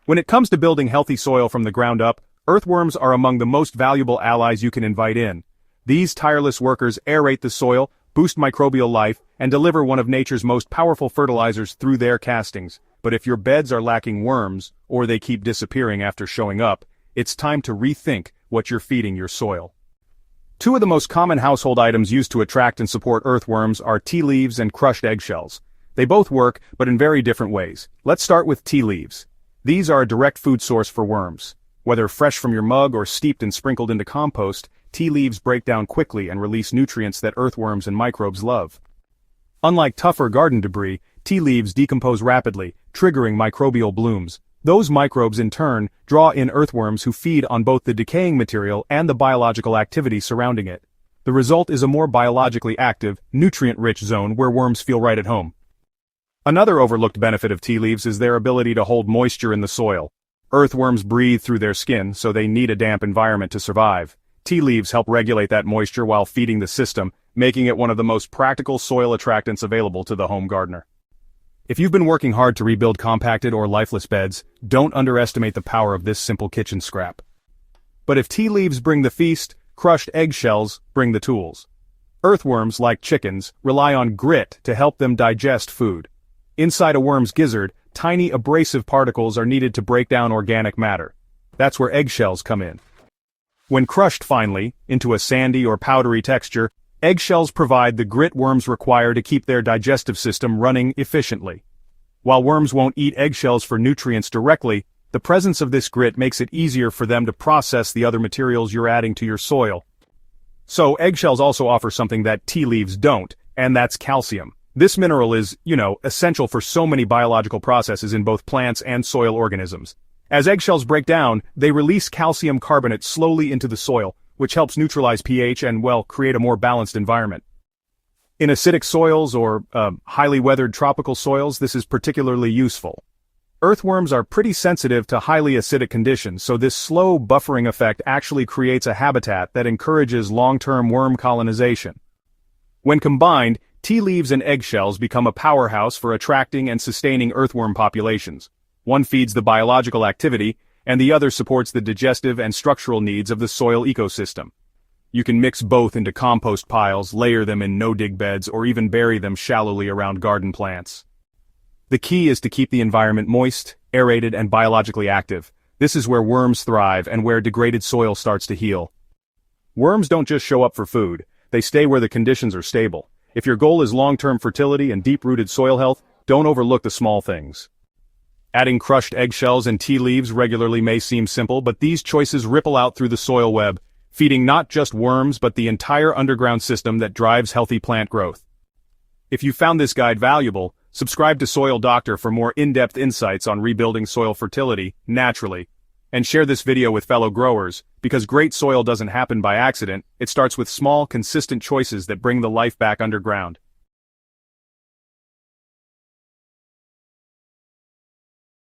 When it comes to building healthy soil from the ground up, earthworms are among the most valuable allies you can invite in. These tireless workers aerate the soil, boost microbial life, and deliver one of nature's most powerful fertilizers through their castings. But if your beds are lacking worms, or they keep disappearing after showing up, it's time to rethink what you're feeding your soil. Two of the most common household items used to attract and support earthworms are tea leaves and crushed eggshells. They both work, but in very different ways. Let's start with tea leaves. These are a direct food source for worms. Whether fresh from your mug or steeped and sprinkled into compost, tea leaves break down quickly and release nutrients that earthworms and microbes love. Unlike tougher garden debris, tea leaves decompose rapidly, triggering microbial blooms. Those microbes in turn draw in earthworms who feed on both the decaying material and the biological activity surrounding it. The result is a more biologically active, nutrient-rich zone where worms feel right at home. Another overlooked benefit of tea leaves is their ability to hold moisture in the soil. Earthworms breathe through their skin, so they need a damp environment to survive. Tea leaves help regulate that moisture while feeding the system, making it one of the most practical soil attractants available to the home gardener. If you've been working hard to rebuild compacted or lifeless beds, don't underestimate the power of this simple kitchen scrap. But if tea leaves bring the feast, crushed eggshells bring the tools. Earthworms, like chickens, rely on grit to help them digest food. Inside a worm's gizzard, tiny abrasive particles are needed to break down organic matter. That's where eggshells come in. When crushed finely, into a sandy or powdery texture, eggshells provide the grit worms require to keep their digestive system running efficiently. While worms won't eat eggshells for nutrients directly, the presence of this grit makes it easier for them to process the other materials you're adding to your soil. So eggshells also offer something that tea leaves don't, and that's calcium. This mineral is, essential for so many biological processes in both plants and soil organisms. As eggshells break down, they release calcium carbonate slowly into the soil, which helps neutralize pH and, create a more balanced environment. In acidic soils or highly weathered tropical soils, this is particularly useful. Earthworms are pretty sensitive to highly acidic conditions, so this slow buffering effect actually creates a habitat that encourages long-term worm colonization. When combined, tea leaves and eggshells become a powerhouse for attracting and sustaining earthworm populations. One feeds the biological activity, and the other supports the digestive and structural needs of the soil ecosystem. You can mix both into compost piles, layer them in no-dig beds, or even bury them shallowly around garden plants. The key is to keep the environment moist, aerated, and biologically active. This is where worms thrive and where degraded soil starts to heal. Worms don't just show up for food, they stay where the conditions are stable. If your goal is long-term fertility and deep-rooted soil health, don't overlook the small things. Adding crushed eggshells and tea leaves regularly may seem simple, but these choices ripple out through the soil web, feeding not just worms but the entire underground system that drives healthy plant growth. If you found this guide valuable, subscribe to Soil Doctor for more in-depth insights on rebuilding soil fertility naturally, and share this video with fellow growers, because great soil doesn't happen by accident, it starts with small, consistent choices that bring the life back underground.